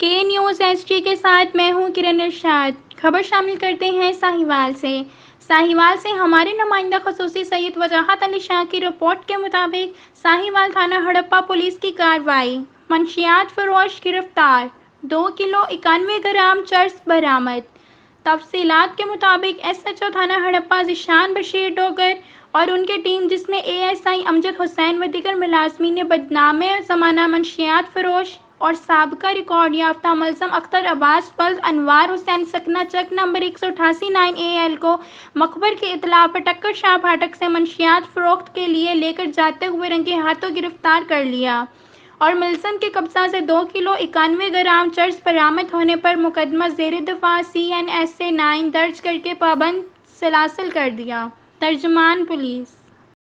کے news S T کے ساتھ میں ہوں کرن ارشاد۔ خبر شامل کرتے ہیں ساہیوال سے۔ ساہیوال سے ہمارے نمائندہ خصوصی سید وجاہت علی شاہ کی رپورٹ کے مطابق ساہیوال تھانہ ہڑپہ پولیس کی کارروائی، منشیات فروش گرفتار، 2 کلو 91 گرام چرس برآمد۔ تفصیلات کے مطابق ایس ایچ او تھانہ ہڑپہ ذیشان بشیر ڈوگر اور ان کی ٹیم جس میں اے ایس آئی امجد حسین و دیگر ملازمین نے بدنام زمانہ منشیات فروش اور سابقہ ریکارڈ یافتہ ملزم اختر عباس بلد انوار حسین سکنہ چک نمبر 188 9 کو مخبر کی اطلاع پر ٹکر شاہ پھاٹک سے منشیات فروخت کے لیے لے کر جاتے ہوئے رنگے ہاتھوں گرفتار کر لیا اور ملزم کے قبضہ سے 2 کلو 91 گرام چرس برآمد ہونے پر مقدمہ زیر دفاع CNSA 9 درج کر کے پابند سلاسل کر دیا۔ ترجمان پولیس